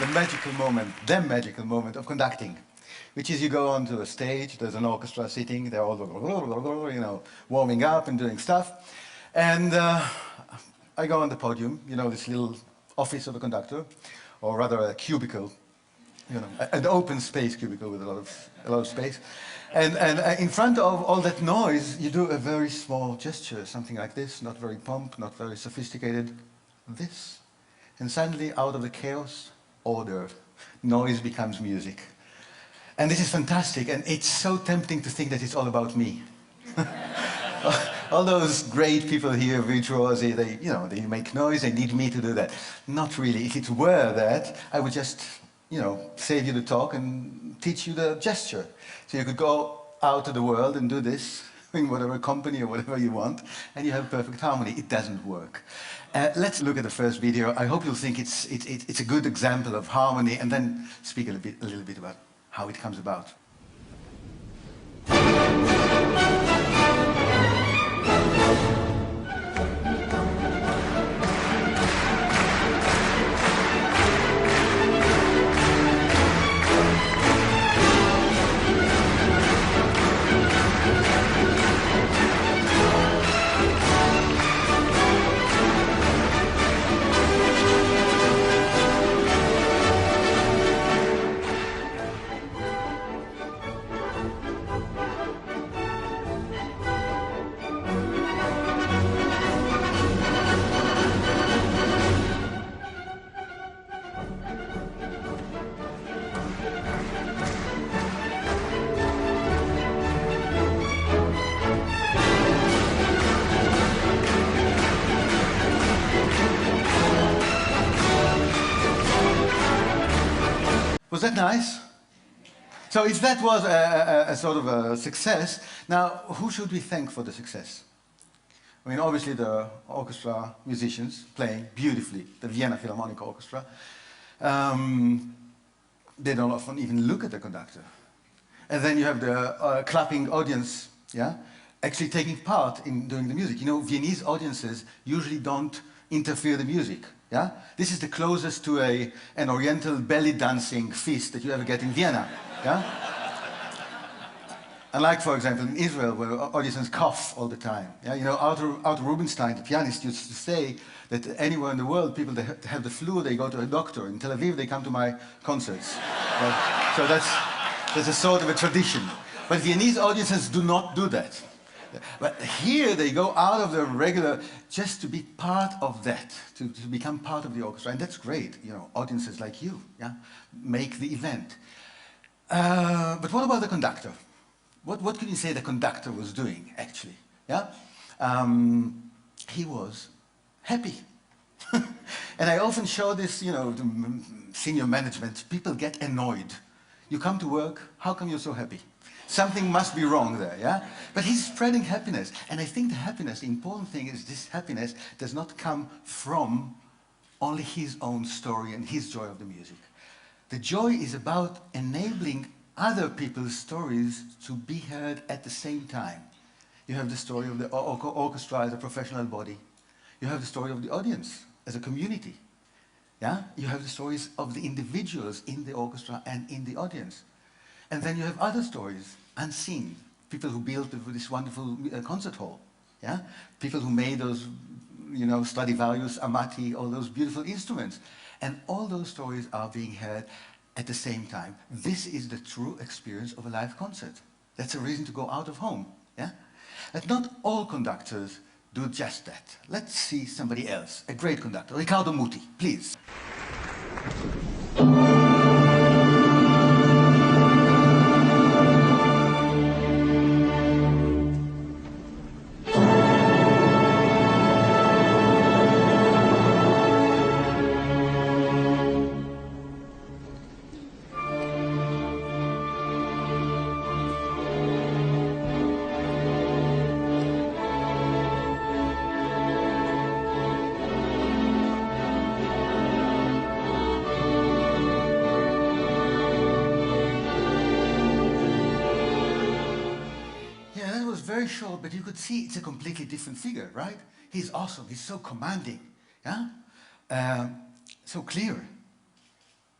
the magical moment of conducting, which is you go onto a stage, there's an orchestra sitting, they're all, you know, warming up and doing stuff. And I go on the podium, you know, this little office of a conductor, or rather a cubicle, you know, an open space cubicle with a lot of space. And in front of all that noise, you do a very small gesture, something like this, not very pomp, not very sophisticated, this. And suddenly, out of the chaos, order. Noise becomes music. And this is fantastic, and it's so tempting to think that it's all about me. All those great people here, virtuosi, they make noise, they need me to do that. Not really. If it were that, I would just, you know, save you the talk and teach you the gesture. So you could go out to the world and do this in whatever company or whatever you want, and you have perfect harmony. It doesn't work. Let's look at the first video. I hope you'll think it's a good example of harmony, and then speak a little bit about how it comes about. Was that nice? So if that was a sort of a success, now who should we thank for the success? I mean, obviously the orchestra musicians playing beautifully, the Vienna Philharmonic Orchestra. They don't often even look at the conductor. And then you have the clapping audience, yeah, actually taking part in doing the music. You know, Viennese audiences usually don't interfere the music. Yeah? This is the closest to an oriental belly dancing feast that you ever get in Vienna. Yeah? Unlike, for example, in Israel, where audiences cough all the time. Yeah? You know, Arthur Rubinstein, the pianist, used to say that anywhere in the world, people that have the flu, they go to a doctor. In Tel Aviv, they come to my concerts. So that's a sort of a tradition. But Viennese audiences do not do that. But here they go out of the regular, just to be part of that, to become part of the orchestra, and that's great. You know, audiences like you, yeah, make the event. But what about the conductor? What can you say the conductor was doing, actually? Yeah, he was happy, and I often show this, you know, to senior management. People get annoyed. You come to work. How come you're so happy? Something must be wrong there, yeah? But he's spreading happiness. And I think the happiness, the important thing is this happiness does not come from only his own story and his joy of the music. The joy is about enabling other people's stories to be heard at the same time. You have the story of the orchestra as a professional body. You have the story of the audience as a community. Yeah? You have the stories of the individuals in the orchestra and in the audience. And then you have other stories, unseen. People who built this wonderful concert hall. Yeah? People who made those, you know, Stradivarius, Amati, all those beautiful instruments. And all those stories are being heard at the same time. This is the true experience of a live concert. That's a reason to go out of home. Yeah? But not all conductors do just that. Let's see somebody else, a great conductor, Riccardo Muti, please. Very short, but you could see it's a completely different figure, right? He's awesome, he's so commanding, yeah? So clear.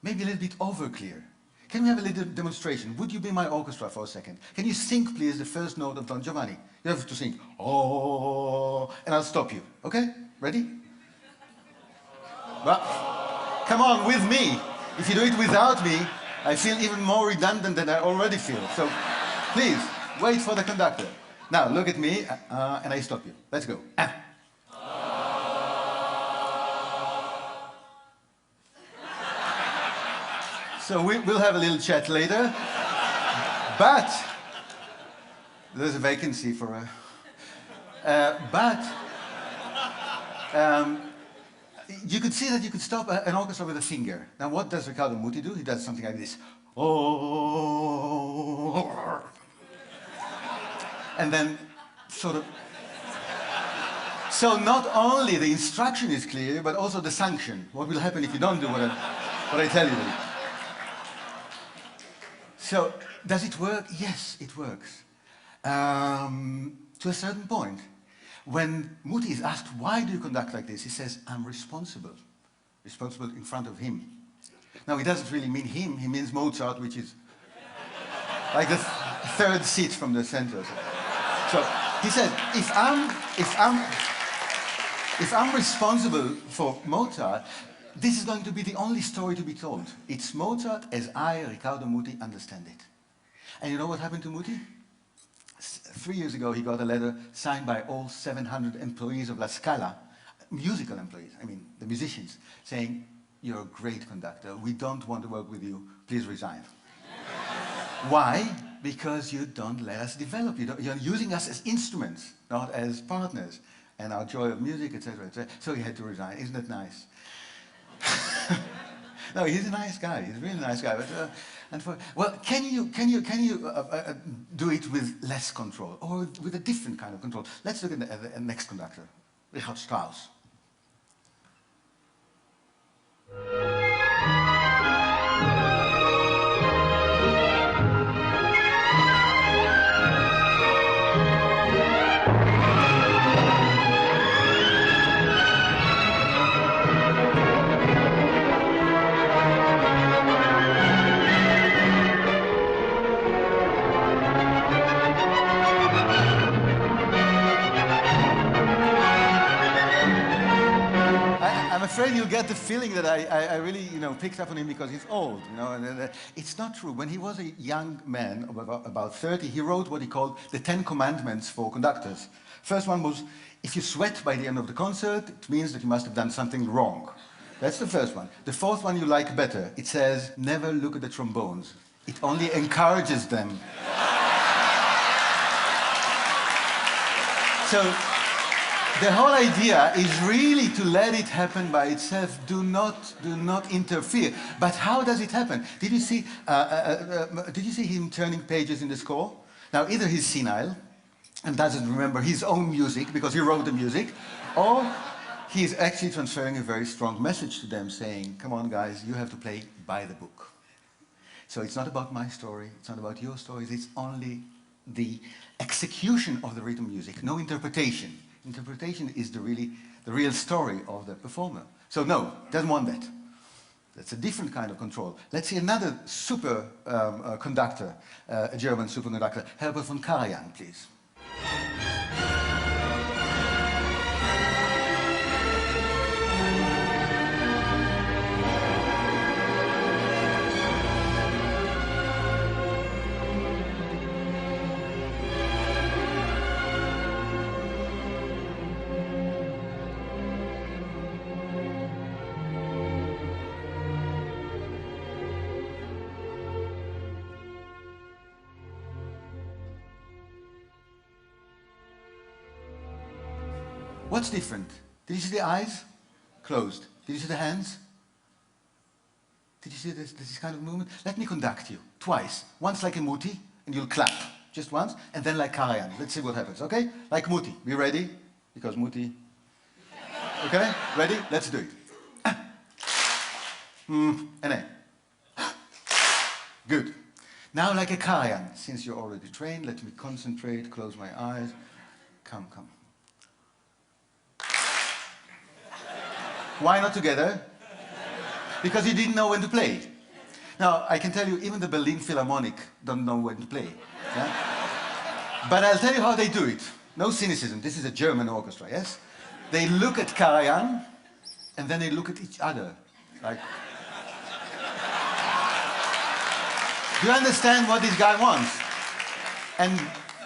maybe a little bit over clear. Can we have a little demonstration? Would you be my orchestra for a second? Can you sing, please, the first note of Don Giovanni? You have to sing, oh, and I'll stop you. Okay? Ready? Well, come on, with me. If you do it without me, I feel even more redundant than I already feel. So, please, wait for the conductor. Now, look at me, and I stop you. Let's go. So we'll have a little chat later, but there's a vacancy for a... you could see that you could stop an orchestra with a finger. Now what does Riccardo Muti do? He does something like this. Oh, and then sort of... So not only the instruction is clear, but also the sanction. What will happen if you don't do what I tell you to do? So, does it work? Yes, it works. To a certain point. When Muti is asked, why do you conduct like this? He says, I'm responsible. Responsible in front of him. Now, he doesn't really mean him, he means Mozart, which is like the third seat from the center. So, he says, if I'm responsible for Mozart, this is going to be the only story to be told. It's Mozart as I, Riccardo Muti, understand it. And you know what happened to Muti? 3 years ago, he got a letter signed by all 700 employees of La Scala, musical employees, I mean, the musicians, saying, you're a great conductor, we don't want to work with you, please resign. Why? Because you don't let us develop. You're using us as instruments, not as partners, and our joy of music, etc., etc. So he had to resign. Isn't that nice? No, he's a nice guy. He's a really nice guy. But well, can you do it with less control or with a different kind of control? Let's look at the next conductor, Richard Strauss. I'm afraid you'll get the feeling that I really, picked up on him because he's old, and it's not true. When he was a young man, about 30, he wrote what he called the 10 Commandments for conductors. First one was, if you sweat by the end of the concert, it means that you must have done something wrong. That's the first one. The fourth one you like better. It says, never look at the trombones. It only encourages them. So, the whole idea is really to let it happen by itself. Do not interfere. But how does it happen? Did you see him turning pages in the score? Now, either he's senile and doesn't remember his own music because he wrote the music, or he's actually transferring a very strong message to them saying, come on guys, you have to play by the book. So it's not about my story, it's not about your stories, it's only the execution of the rhythm music, no interpretation. Interpretation is the real story of the performer. So no, doesn't want that. That's a different kind of control. Let's see another super conductor, a German superconductor, Herbert von Karajan, please. What's different? Did you see the eyes? Closed. Did you see the hands? Did you see this kind of movement? Let me conduct you twice. Once like a Muti, and you'll clap. Just once, and then like Karajan. Let's see what happens, okay? Like Muti. Be ready? Because Muti... Okay? Ready? Let's do it. And then. Good. Now like a Karajan. Since you're already trained, let me concentrate, close my eyes. Come. Why not together? Because you didn't know when to play. Now, I can tell you, even the Berlin Philharmonic don't know when to play. Yeah? But I'll tell you how they do it. No cynicism. This is a German orchestra, yes? They look at Karajan, and then they look at each other. Like, do you understand what this guy wants? And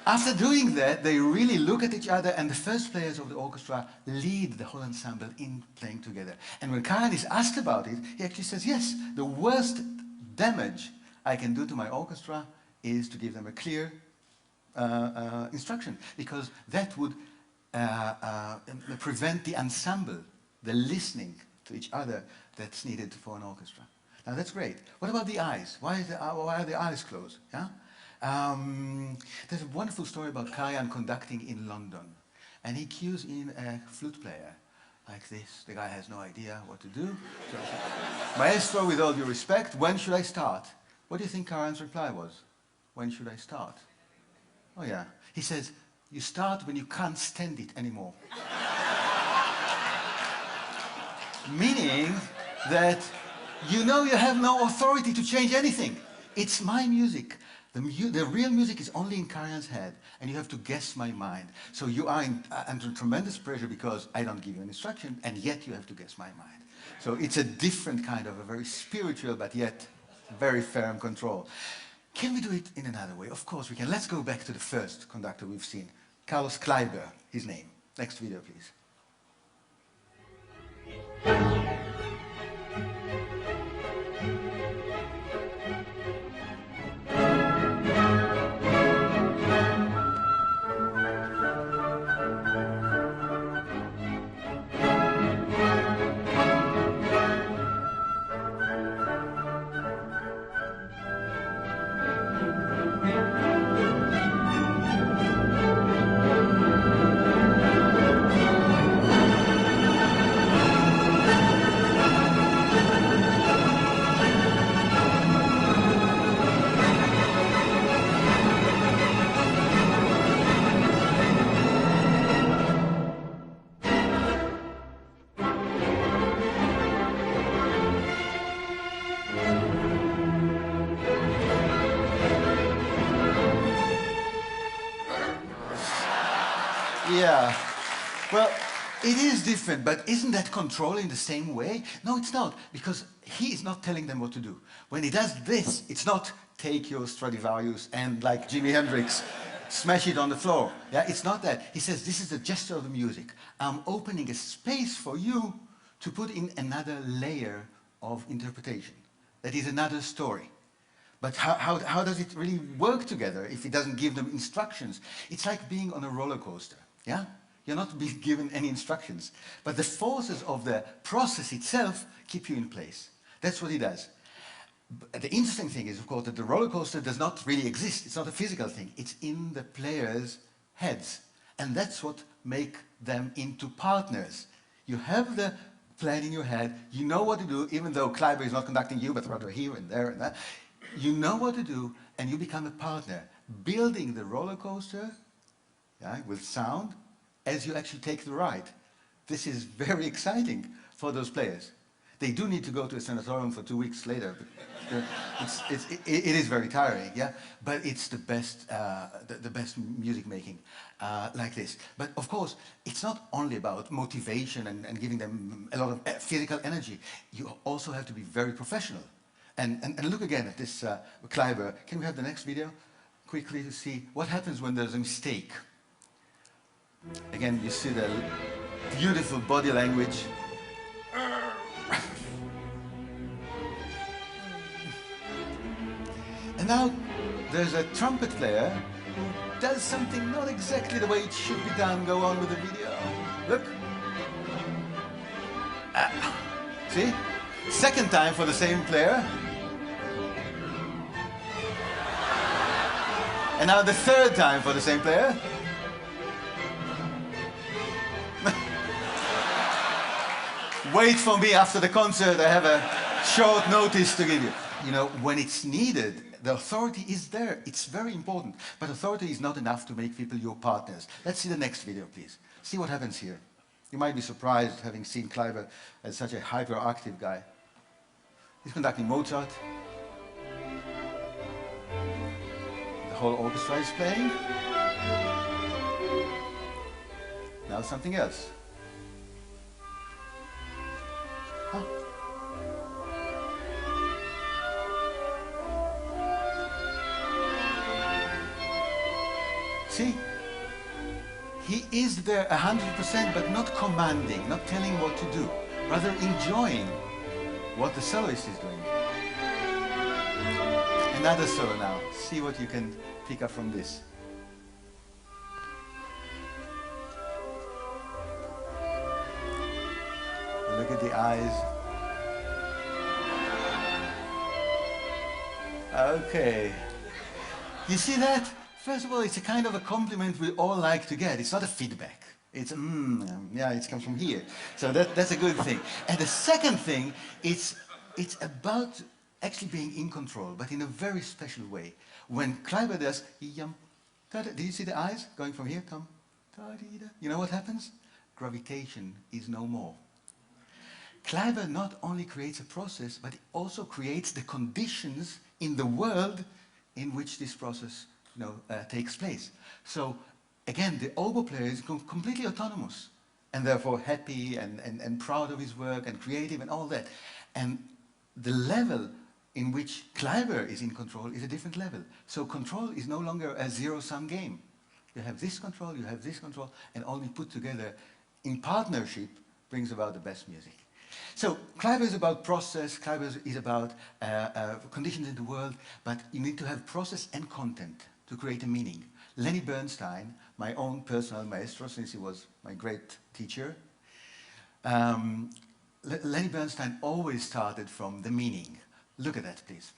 after doing that, they really look at each other, and the first players of the orchestra lead the whole ensemble in playing together. And when Karajan is asked about it, he actually says, yes, the worst damage I can do to my orchestra is to give them a clear instruction, because that would prevent the ensemble, the listening to each other that's needed for an orchestra. Now that's great. What about the eyes? Why are the eyes closed? Yeah? There's a wonderful story about Karajan conducting in London, and he cues in a flute player like this. The guy has no idea what to do. So, Maestro, with all due respect, when should I start? What do you think Karajan's reply was? When should I start? Oh yeah. He says, you start when you can't stand it anymore. Meaning that you know you have no authority to change anything. It's my music. The real music is only in Karajan's head, and you have to guess my mind. So you are under tremendous pressure because I don't give you an instruction, and yet you have to guess my mind. So it's a different kind of a very spiritual, but yet very firm control. Can we do it in another way? Of course we can. Let's go back to the first conductor we've seen. Carlos Kleiber, his name. Next video, please. Yeah. Well, it is different, but isn't that control in the same way? No, it's not, because he is not telling them what to do. When he does this, it's not take your Stradivarius and, like Jimi Hendrix, smash it on the floor. Yeah, it's not that. He says, this is the gesture of the music. I'm opening a space for you to put in another layer of interpretation. That is another story. But how does it really work together if it doesn't give them instructions? It's like being on a roller coaster. Yeah? You're not being given any instructions. But the forces of the process itself keep you in place. That's what he does. But the interesting thing is, of course, that the roller coaster does not really exist. It's not a physical thing. It's in the players' heads. And that's what makes them into partners. You have the plan in your head. You know what to do, even though Kleiber is not conducting you, but rather here and there and that. You know what to do, and you become a partner, building the roller coaster, yeah, with sound, as you actually take the ride. This is very exciting for those players. They do need to go to a sanatorium for 2 weeks later. But it is very tiring, yeah. But it's the best, the best music making like this. But of course, it's not only about motivation and giving them a lot of physical energy. You also have to be very professional. And look again at this Kleiber. Can we have the next video quickly to see what happens when there's a mistake? Again, you see the beautiful body language. And now there's a trumpet player who does something not exactly the way it should be done. Go on with the video. Look. See? Second time for the same player. And now the third time for the same player. Wait for me after the concert. I have a short notice to give you. You know, when it's needed, the authority is there. It's very important. But authority is not enough to make people your partners. Let's see the next video, please. See what happens here. You might be surprised, having seen Kleiber as such a hyperactive guy. He's conducting Mozart. whole orchestra is playing. Now something else. Huh. See? He is there 100%, but not commanding, not telling what to do, rather enjoying what the soloist is doing. Another solo now. See what you can pick up from this. Look at the eyes. Okay. You see that? First of all, it's a kind of a compliment we all like to get. It's not a feedback. It's, yeah, it comes from here. So that's a good thing. And the second thing, it's about actually being in control, but in a very special way. When Kleiber does, did you see the eyes going from here? Tom? You know what happens? Gravitation is no more. Kleiber not only creates a process, but it also creates the conditions in the world in which this process takes place. So again, the oboe player is completely autonomous and therefore happy and proud of his work and creative and all that. And the level in which Kleiber is in control is a different level. So control is no longer a zero-sum game. You have this control, you have this control, and only put together in partnership brings about the best music. So Kleiber is about process, Kleiber is about conditions in the world, but you need to have process and content to create a meaning. Lenny Bernstein, my own personal maestro, since he was my great teacher, Lenny Bernstein always started from the meaning. Look at that, please.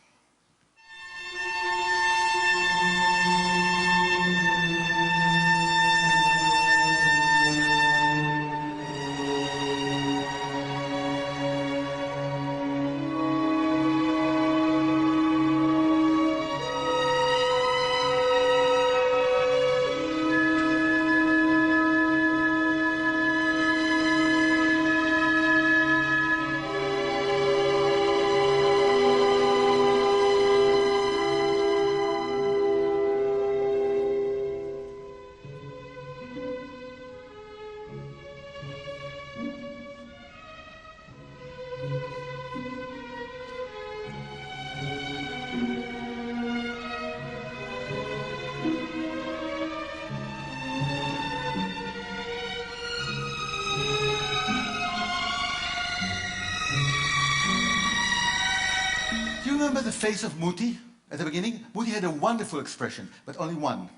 Remember the face of Muti at the beginning? Muti had a wonderful expression, but only one.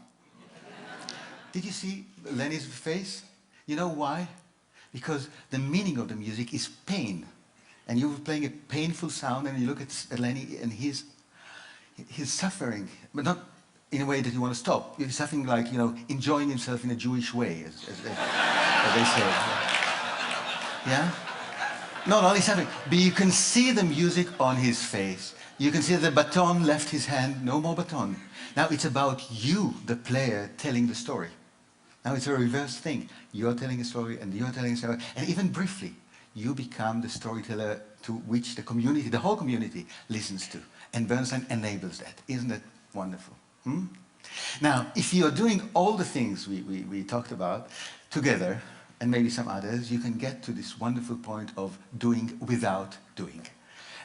Did you see Lenny's face? You know why? Because the meaning of the music is pain. And you were playing a painful sound and you look at Lenny and he's suffering, but not in a way that you want to stop. He's suffering like, enjoying himself in a Jewish way, as they say. Yeah? Not only suffering, but you can see the music on his face. You can see the baton left his hand, no more baton. Now it's about you, the player, telling the story. Now it's a reverse thing. You're telling a story and you're telling a story, and even briefly, you become the storyteller to which the community, the whole community, listens to. And Bernstein enables that. Isn't that wonderful? Now, if you're doing all the things we talked about together, and maybe some others, you can get to this wonderful point of doing without doing.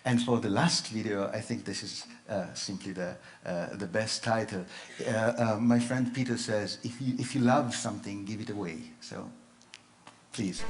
And for the last video, I think this is simply the best title. My friend Peter says, if you love something, give it away. So, please.